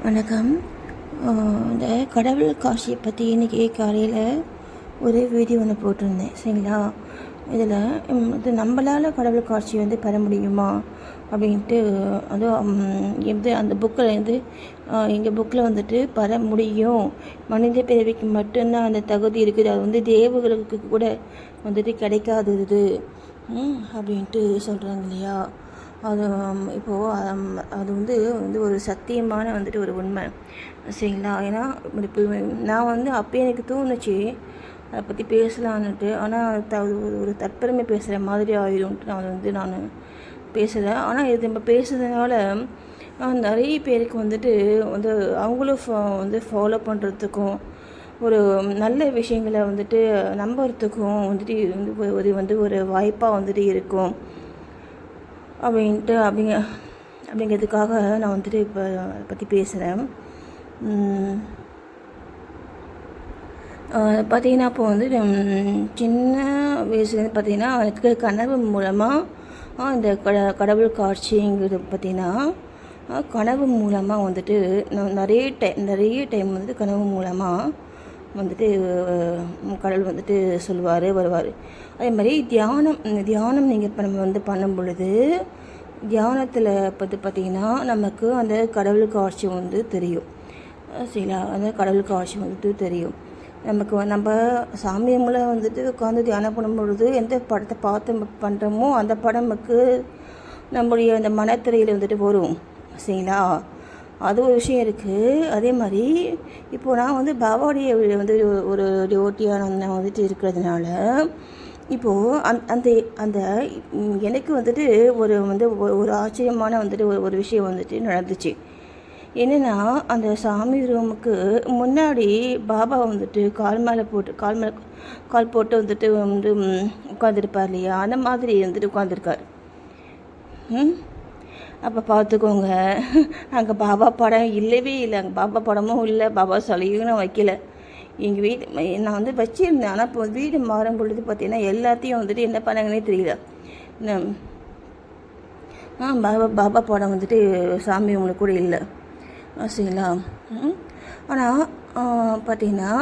வணக்கம். இந்த கடவுள் காட்சியை பற்றி இன்றைக்கி காலையில் ஒரு வீடியோ ஒன்று போட்டிருந்தேன். சரிங்களா? இதில் இது நம்மளால் கடவுள் காட்சி பெற முடியுமா அப்படின்ட்டு, அதுவும் அந்த புக்கில் எங்கள் புக்கில் பெற முடியும், மனித பிறவிக்கு மட்டும்தான் அந்த தகுதி இருக்குது, அது தேவர்களுக்கு கூட கிடைக்காதது அப்படின்ட்டு சொல்கிறாங்க இல்லையா? அது இப்போது அது ஒரு சத்தியமான ஒரு உண்மை. சரிங்களா? ஏன்னா இப்போ நான் அப்போ எனக்கு தோணுச்சு அதை பற்றி பேசலான்னுட்டு. ஆனால் ஒரு தற்பெருமை பேசுகிற மாதிரி ஆயிடும்ட்டு நான் பேசுகிறேன். ஆனால் இது நம்ம பேசுகிறதுனால நிறைய பேருக்கு அவங்களும் ஃபாலோ பண்ணுறதுக்கும் ஒரு நல்ல விஷயங்களை நம்புறதுக்கும் ஒரு வாய்ப்பாக இருக்கும் அப்படிங்கிறதுக்காக நான் இப்போ அதை பற்றி பேசுகிறேன். பார்த்திங்கன்னா அப்போது சின்ன வயசுலேருந்து பார்த்திங்கன்னா எனக்கு கனவு மூலமாக இந்த கடவுள் காட்சிங்கிறது பார்த்திங்கன்னா கனவு மூலமாக நான் நிறைய டைம் கனவு மூலமாக கடவுள் சொல்லுவார், வருவார். அதே மாதிரி தியானம் நீங்கள் இப்போ நம்ம பண்ணும் பொழுது தியானத்தில் பார்த்திங்கன்னா நமக்கு அந்த கடவுள் காட்சி தெரியும். சரிங்களா? அந்த கடவுள் காட்சி தெரியும் நமக்கு. நம்ம சாமி மூலம் உட்காந்து தியானம் பண்ணும் பொழுது எந்த படத்தை பார்த்து பண்ணுறோமோ அந்த படமுக்கு நம்முடைய அந்த மனத்திரையில் வரும். சரிங்களா? அது ஒரு விஷயம் இருக்குது. அதே மாதிரி இப்போது நான் பாபாவுடைய ஒரு டிவோட்டியாக நான் இருக்கிறதுனால இப்போது அந்த அந்த எனக்கு ஒரு ஆச்சரியமான ஒரு விஷயம் நடந்துச்சு. என்னென்னா, அந்த சாமி ரூமுக்கு முன்னாடி பாபா கால் போட்டு உட்காந்துருப்பார் இல்லையா? அந்த மாதிரி உட்காந்துருக்கார். அப்போ பார்த்துக்கோங்க, அங்கே பாபா படம் இல்லவே இல்லை. அங்கே பாபா படமும் இல்லை, பாபா சிலையும் நான் வைக்கல. எங்கள் வீடு நான் வச்சுருந்தேன். ஆனால் இப்போ வீடு மாறும் பொழுது பார்த்திங்கன்னா எல்லாத்தையும் என்ன பண்ணாங்கன்னே தெரியல. பாபா படம் சாமி உங்களுக்கு கூட இல்லை. சரிங்களா? ஆனால் பார்த்திங்கன்னா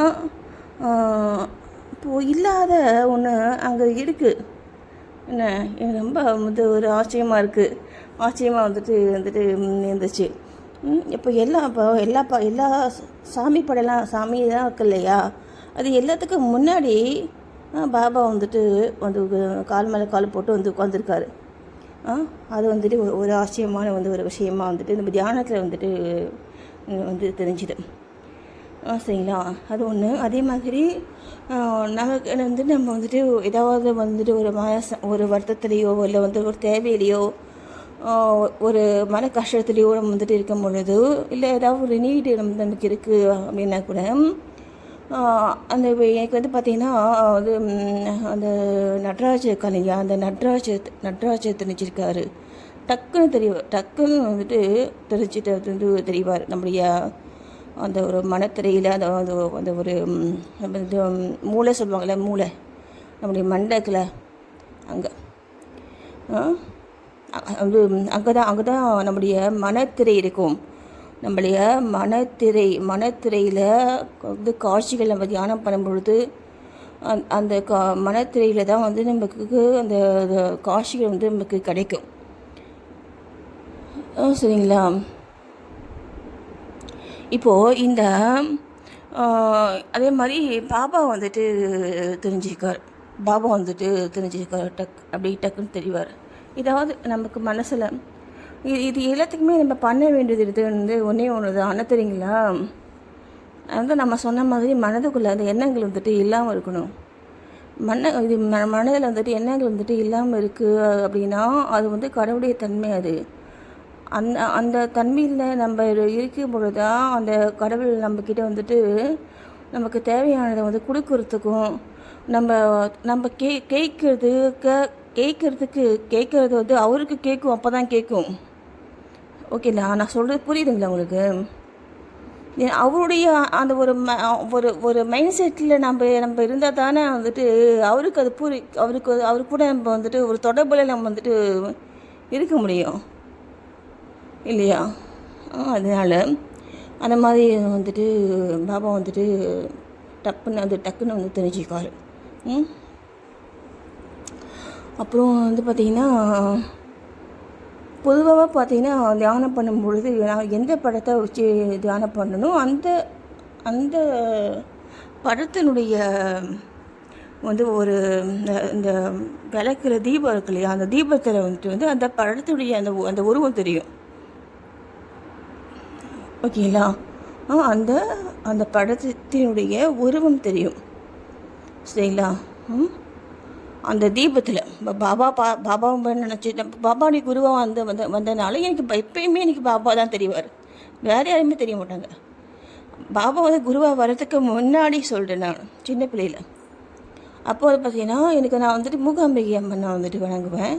இப்போது இல்லாத ஒன்று அங்கே இருக்குது. என்ன, எனக்கு ரொம்ப ஒரு ஆச்சரியமாக இருக்குது. ஆச்சரியமாக இருந்துச்சு. இப்போ எல்லா சாமி படம்லாம் சாமி தான் இருக்கு இல்லையா? அது எல்லாத்துக்கும் முன்னாடி பாபா கால் மேலே கால் போட்டு உட்காந்துருக்காரு. அது ஒரு ஆச்சரியமான ஒரு விஷயமா நம்ம தியானத்தில் தெரிஞ்சுது. சரிங்களா? அது ஒன்று. அதே மாதிரி நமக்கு நம்ம ஏதாவது ஒரு ஒரு வருத்தத்துலேயோ இல்லை ஒரு தேவையிலையோ ஒரு மன கஷ்டத்துலேயோ நம்ம இருக்கும் பொழுது, இல்லை ஏதாவது ஒரு நீடு நமக்கு இருக்குது அப்படின்னா கூட அந்த எனக்கு பார்த்திங்கன்னா அந்த நடராஜ கலைஞர் அந்த நடராஜ தெரிஞ்சிருக்காரு. டக்குன்னு தெரிவார் நம்முடைய அந்த ஒரு மனத்திரையில். அந்த ஒரு மூளை சொல்லுவாங்கள்ல, மூளை நம்முடைய மண்டக்கில் அங்கே அங்கே தான் நம்முடைய மனத்திரை இருக்கும். நம்முடைய மனத்திரையில் காட்சிகள் நம்ம தியானம் பண்ணும் பொழுது அந்த மனத்திரையில் தான் நமக்கு அந்த காட்சிகள் நமக்கு கிடைக்கும். சரிங்களா? இப்போது இந்த அதே மாதிரி பாபா தெரிஞ்சிருக்கார். டக்குன்னு தெரிவார். இதாவது நமக்கு மனசில் இது எல்லாத்துக்குமே நம்ம பண்ண வேண்டியது ஒன்றே தான். ஆனால் தெரியுங்களா? நம்ம சொன்ன மாதிரி மனதுக்குள்ளே அந்த எண்ணங்கள் இல்லாமல் இருக்கணும். மனதில் எண்ணங்கள் இல்லாமல் இருக்குது அப்படின்னா அது கடவுளுடைய தன்மை. அது அந்த தன்மையில் நம்ம இருக்கும் பொழுது தான் அந்த கடவுள் நம்மக்கிட்ட நமக்கு தேவையானதை கொடுக்கறதுக்கும் நம்ம கேட்குறது அவருக்கு கேட்கும். அப்போ தான் கேட்கும். ஓகேங்களா? நான் சொல்கிறது புரியுதுங்களா உங்களுக்கு? அவருடைய அந்த ஒரு மைண்ட் செட்டில் நம்ம இருந்தால் தானே அவருக்கு அது அவருக்கு கூட நம்ம ஒரு தொடர்பில் நம்ம இருக்க முடியும் இல்லையா? அதனால் அந்த மாதிரி வந்துட்டு பாபா வந்துட்டு டக்குன்னு வந்து தெரிஞ்சுக்காரு. அப்புறம் வந்து பார்த்திங்கன்னா, பொதுவாக பார்த்திங்கன்னா தியானம் பண்ணும்பொழுது நான் எந்த படத்தை வச்சு தியானம் பண்ணணும், அந்த அந்த படத்தினுடைய வந்து ஒரு இந்த விளக்குற தீபம் இருக்கு இல்லையா, அந்த தீபத்தில் வந்துட்டு அந்த படத்துடைய அந்த உருவம் தெரியும். ஓகேங்களா? அந்த அந்த படத்தினுடைய உருவம் தெரியும். சரிங்களா? அந்த தீபத்தில் பாபாவை நினச்சி பாபாவுடைய குருவாக வந்தனால எனக்கு எப்பயுமே எனக்கு பாபா தான் தெரிவார், வேறு யாருமே தெரிய மாட்டாங்க. பாபா வந்து குருவாக வர்றதுக்கு முன்னாடி சொல்கிறேன் நான் சின்ன பிள்ளையில். அப்போ வந்து பார்த்திங்கன்னா எனக்கு நான் வந்துட்டு மூகாம்பிகை அம்மனை வந்துட்டு வணங்குவேன்.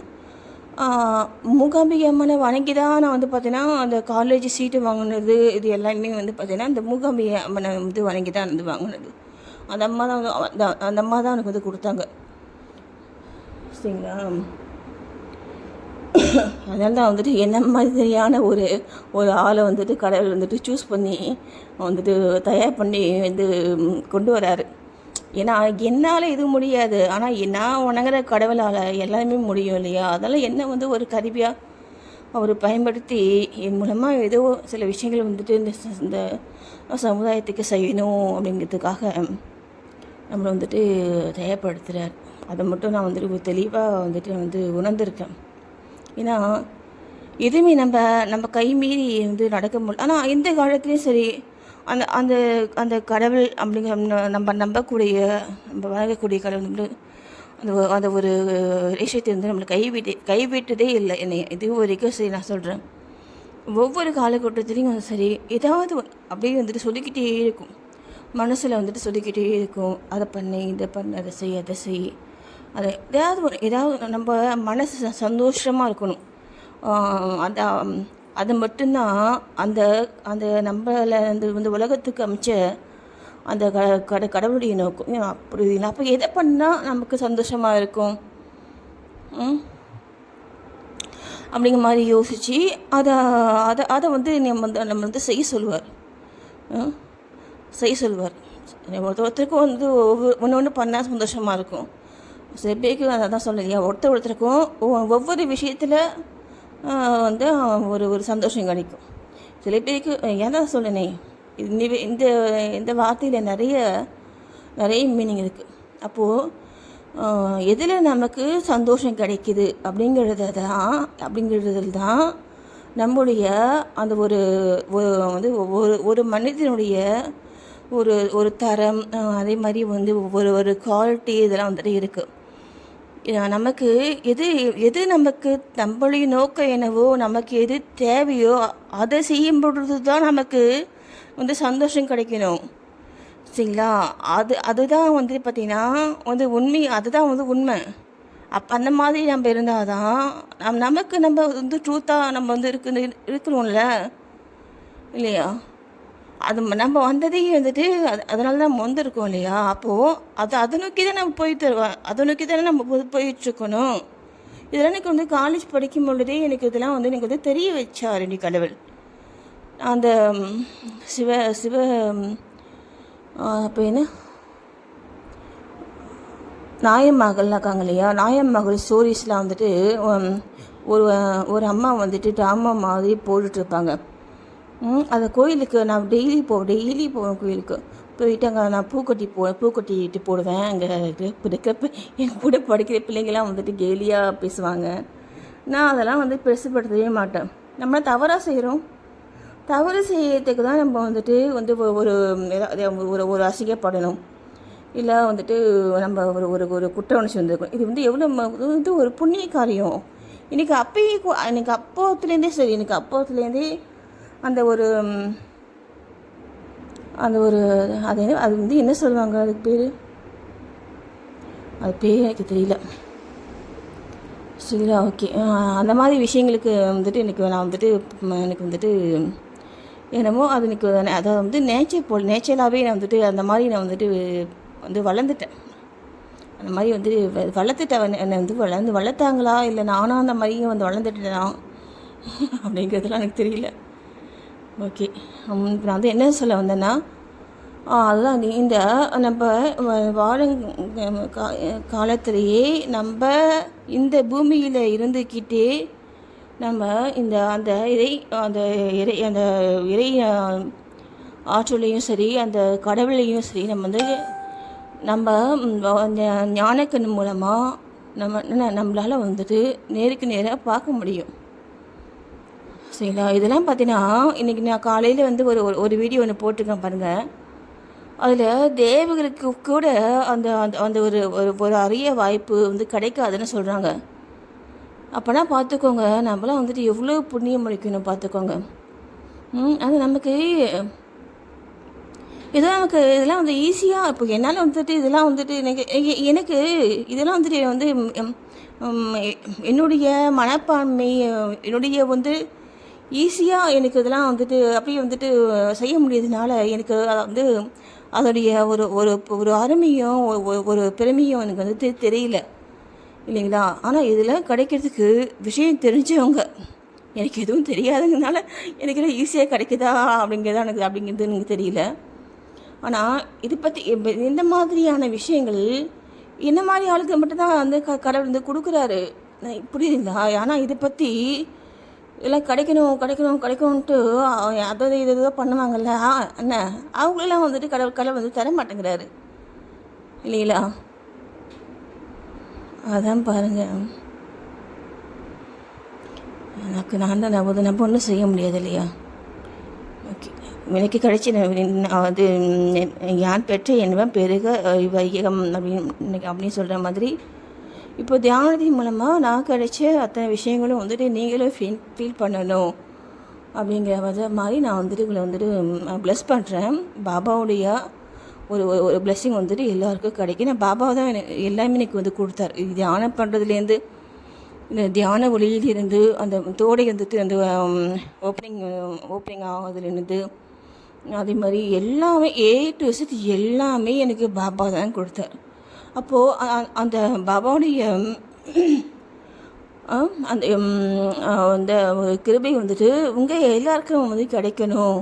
மூகாம்பிகை அம்மனை வணங்கி தான் நான் வந்து பார்த்தீங்கன்னா அந்த காலேஜ் சீட்டு வாங்கினது இது எல்லாமே வந்து பார்த்திங்கன்னா அந்த மூகாம்பிகை அம்மனை வந்து வணங்கி தான் வந்து வாங்கினது. அந்த அம்மா தான் எனக்கு வந்து கொடுத்தாங்க. சரிங்களா? அதனால தான் வந்துட்டு என்ன மாதிரியான ஒரு ஆளை வந்துட்டு கடவுள் வந்துட்டு சூஸ் பண்ணி வந்துட்டு தயார் பண்ணி வந்து கொண்டு வராரு. ஏன்னா என்னால் எதுவும் முடியாது, ஆனால் நான் வணங்குற கடவுளால் எல்லாருமே முடியும் இல்லையா? அதெல்லாம் என்ன வந்து ஒரு கருவியாக அவர் பயன்படுத்தி என் மூலமாக ஏதோ சில விஷயங்கள் வந்துட்டு இந்த சமுதாயத்துக்கு செய்யணும் அப்படிங்கிறதுக்காக நம்மளை வந்துட்டு தயார்படுத்துகிறார். அதை மட்டும் நான் வந்துட்டு தெளிவாக வந்துட்டு உணர்ந்திருக்கேன். ஏன்னா எதுவுமே நம்ம கை மீறி வந்து நடக்க முடியல. ஆனால் இந்த காலத்துலேயும் சரி அந்த அந்த அந்த கடவுள் அப்படிங்கிற நம்ம நம்பக்கூடிய நம்ம வணங்கக்கூடிய கடவுள் வந்து அந்த ஒரு விஷயத்தை வந்து நம்மளை கைவிட்டதே இல்லை. என்னை இது வரைக்கும் சரி நான் சொல்கிறேன். ஒவ்வொரு காலகட்டத்துலேயும் சரி ஏதாவது அப்படியே வந்துட்டு சொல்லிக்கிட்டே இருக்கும், மனசில் வந்துட்டு சொல்லிக்கிட்டே இருக்கும். அதை பண்ணு, இதை பண்ணு, அதை செய். அதை ஏதாவது நம்ம மனசு சந்தோஷமாக இருக்கணும். அது மட்டும்தான் அந்த அந்த நம்மளை வந்து உலகத்துக்கு அமைச்ச அந்த கடவுளுடைய நோக்கம். அப்படி அப்போ எதை பண்ணால் நமக்கு சந்தோஷமாக இருக்கும் அப்படிங்கிற மாதிரி யோசித்து அதை வந்து நம்ம வந்து செய்ய சொல்லுவார். ஒருத்தருக்கும் வந்து ஒன்று பண்ணால் சந்தோஷமாக இருக்கும். சில பேருக்கு அதை தான் சொல்லலையா, ஒருத்தருக்கும் ஒவ்வொரு விஷயத்தில் வந்து ஒரு சந்தோஷம் கிடைக்கும். சில பேருக்கு ஏன்னா சொல்லணே இந்த இந்த வார்த்தையில் நிறைய மீனிங் இருக்குது. அப்போது எதில் நமக்கு சந்தோஷம் கிடைக்கிது அப்படிங்கிறதுல தான் நம்முடைய அந்த வந்து ஒரு மனிதனுடைய ஒரு தரம், அதே மாதிரி வந்து ஒரு குவாலிட்டி இதெல்லாம் வந்துட்டு இருக்குது. நமக்கு எது நமக்கு நம்மளுடைய நோக்கம் என்னவோ, நமக்கு எது தேவையோ அதை செய்யும் பொழுது தான் நமக்கு வந்து சந்தோஷம் கிடைக்கணும். சரிங்களா? அதுதான் வந்து பார்த்திங்கன்னா வந்து அதுதான் வந்து உண்மை. அந்த மாதிரி நம்ம இருந்தால் தான் நமக்கு நம்ம வந்து ட்ரூத்தாக நம்ம வந்து இருக்கிறோம்ல இல்லையா? அது நம்ம வந்ததே வந்துட்டு அதனால தான் நம்ம வந்திருக்கோம் இல்லையா? அப்போது அதை நோக்கி தான் நம்ம அதை நோக்கி தானே நம்ம போயிட்டுருக்கணும். இதெல்லாம் எனக்கு வந்து காலேஜ் படிக்கும் பொழுதே இதெல்லாம் வந்து எனக்கு வந்து தெரிய வச்சார் என் கடவுள். அந்த சிவ அப்போ என்ன நாயன்மகள்லாம் இருக்காங்க இல்லையா, நாயன்மகள் ஸ்டோரிஸ்லாம் வந்துட்டு ஒரு அம்மா வந்துட்டு ட்ராமா மாதிரி போட்டுட்ருப்பாங்க. அந்த கோயிலுக்கு நான் டெய்லி போவேன். கோயிலுக்கு போயிட்டு அங்கே நான் பூக்கட்டிட்டு போடுவேன். அங்கே என் கூட படிக்கிற பிள்ளைங்கள்லாம் வந்துட்டு கேலியாக பேசுவாங்க. நான் அதெல்லாம் வந்து பெருசுப்படுத்தவே மாட்டேன். நம்ம தவறாக செய்கிறோம், தவறு செய்யறதுக்கு தான் நம்ம வந்துட்டு ஒரு அசிங்கப்படணும், இல்லை வந்துட்டு நம்ம ஒரு குற்ற உணர்ச்சி வந்திருக்கோம். இது வந்து எவ்வளோ வந்து ஒரு புண்ணிய காரியம். எனக்கு அப்போத்துலேருந்தே சரி, எனக்கு அப்போத்துலேருந்தே அந்த அது வந்து என்ன சொல்லுவாங்க, அதுக்கு பேர் எனக்கு தெரியல. சரிங்களா? ஓகே. அந்த மாதிரி விஷயங்களுக்கு வந்துட்டு எனக்கு வந்துட்டு என்னமோ அது எனக்கு அதை வந்து நேச்சராகவே நான் வந்துட்டு அந்த மாதிரி நான் வந்து வளர்ந்துட்டேன். அந்த மாதிரி வந்து வளர்த்துட்டேன். என்னை வந்து வளர்த்தாங்களா இல்லை நானும் அந்த மாதிரியும் வந்து வளர்ந்துட்டேனா அப்படிங்கிறதுலாம் எனக்கு தெரியல. ஓகே. இப்போ நான் வந்து என்ன சொல்ல வந்தேன்னா, அதுதான் இந்த நம்ம வாழும் காலத்திலேயே நம்ம இந்த பூமியில் இருந்துக்கிட்டே நம்ம அந்த அந்த அந்த இறை ஆற்றலையும் சரி, அந்த கடவுளையும் சரி, நம்ம அந்த ஞானக்கண் மூலமாக நம்மளால் வந்துட்டு நேருக்கு நேராக பார்க்க முடியும். சரிங்களா? இதெல்லாம் பார்த்தீங்கன்னா, இன்றைக்கி நான் காலையில் வந்து ஒரு வீடியோ ஒன்று போட்டிருக்கேன் பாருங்கள். அதில் தேவர்களுக்கு கூட அந்த அந்த அந்த ஒரு ஒரு அரிய வாய்ப்பு வந்து கிடைக்காதுன்னு சொல்கிறாங்க. அப்போனா பார்த்துக்கோங்க, நம்மளாம் வந்துட்டு எவ்வளோ புண்ணியம் அளிக்கணும் பார்த்துக்கோங்க. அது நமக்கு இதெல்லாம் வந்து ஈஸியாக இப்போ என்னால் வந்துட்டு இதெல்லாம் வந்துட்டு எனக்கு இதெல்லாம் வந்துட்டு வந்து என்னுடைய மனப்பான்மை, என்னுடைய வந்து ஈஸியாக எனக்கு இதெல்லாம் வந்துட்டு அப்படியே வந்துட்டு செய்ய முடியாததுனால எனக்கு வந்து அதோடைய ஒரு ஒரு ஒரு அருமையும் ஒரு பெருமையும் எனக்கு வந்துட்டு தெரியல இல்லைங்களா? ஆனால் இதில் கிடைக்கிறதுக்கு விஷயம் தெரிஞ்சவங்க, எனக்கு எதுவும் தெரியாதுங்கனால எனக்கு எல்லாம் ஈஸியாக கிடைக்குதா அப்படிங்கிறது எனக்கு தெரியல. ஆனால் இது பற்றி இந்த மாதிரியான விஷயங்கள் என்ன மாதிரி ஆளுக்கு மட்டும்தான் அந்த கடவுள் வந்து கொடுக்குறாரு, புரியுதுங்களா? ஆனால் இதை பற்றி எல்லாம் கிடைக்கணும்ன்ட்டு அதை இதை பண்ணுவாங்கல்ல என்ன, அவங்களெல்லாம் வந்துட்டு கடவுள் வந்து தர மாட்டேங்கிறாரு இல்லைங்களா? அதான் பாருங்கள், நம்ம ஒன்றும் செய்ய முடியாது இல்லையா? ஓகே, எனக்கு கிடைச்சி அது யான் பெற்ற என்னவன் பெருக வையகம் அப்படின்னு சொல்கிற மாதிரி இப்போ தியானத்தின் மூலமாக நான் கிடைச்ச அத்தனை விஷயங்களும் வந்துட்டு நீங்களும் ஃபீல் பண்ணணும் அப்படிங்கிற மாதிரி நான் வந்துட்டு உங்களை வந்துட்டு ப்ளஸ் பண்ணுறேன். பாபாவுடைய ஒரு ஒரு பிளெஸ்ஸிங் வந்துட்டு எல்லாருக்கும் கிடைக்கும். நான் பாபா தான் எல்லாமே எனக்கு வந்து கொடுத்தார். தியானம் பண்ணுறதுலேருந்து, இந்த தியான ஒளியிலிருந்து, அந்த தோடை வந்துட்டு அந்த ஓப்பனிங் ஆகுதுலேருந்து, அதே மாதிரி எல்லாமே டு Z எல்லாமே எனக்கு பாபா தான் கொடுத்தார். அப்போது அந்த பாபாவுடைய அந்த அந்த கிருபை வந்துட்டு உங்கள் எல்லாருக்கும் வந்து கிடைக்கணும்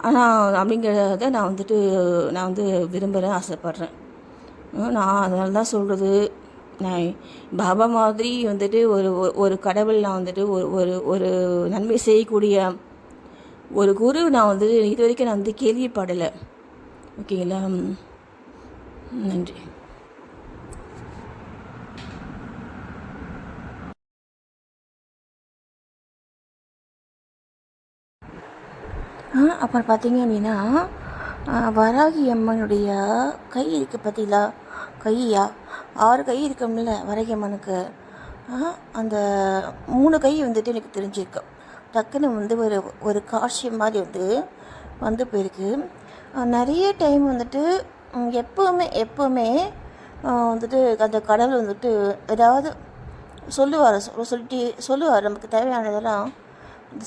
ஆனால் அப்படிங்கிறத நான் வந்து விரும்புகிறேன், ஆசைப்பட்றேன். நான் அதனால தான் சொல்கிறது, நான் பாபா மாதிரி வந்துட்டு ஒரு கடவுள், நான் வந்துட்டு ஒரு ஒரு நன்மை செய்யக்கூடிய ஒரு குரு நான் வந்து இது வரைக்கும் நான் வந்து கேள்விப்படலை. ஓகேங்களா? நன்றி. அப்புறம் பார்த்தீங்க அப்படின்னா, வராகி அம்மனுடைய கை இருக்குது பார்த்தீங்களா? கையா 6 கை இருக்கும்ல வராகி அம்மனுக்கு. அந்த 3 கை வந்துட்டு எனக்கு தெரிஞ்சிருக்கு. டக்குன்னு வந்து ஒரு காட்சி மாதிரி வந்து போயிருக்கு. நிறைய டைம் வந்துட்டு எப்போவுமே வந்துட்டு அந்த கடவுள் வந்துட்டு ஏதாவது சொல்லுவார் நமக்கு தேவையானதெல்லாம்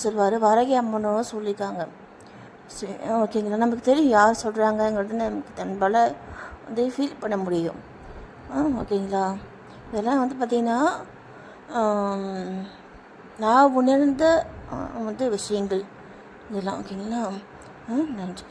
சொல்லுவார். வராகி அம்மனும் சொல்லியிருக்காங்க. சரி, ஓகேங்களா? நமக்கு தெரியும் யார் சொல்கிறாங்கங்கிறது நமக்கு நம்மளால் வந்து ஃபீல் பண்ண முடியும். ஓகேங்களா? இதெல்லாம் வந்து பார்த்திங்கன்னா நான் உணர்ந்த வந்து விஷயங்கள் இதெல்லாம். ஓகேங்களா? நன்றி.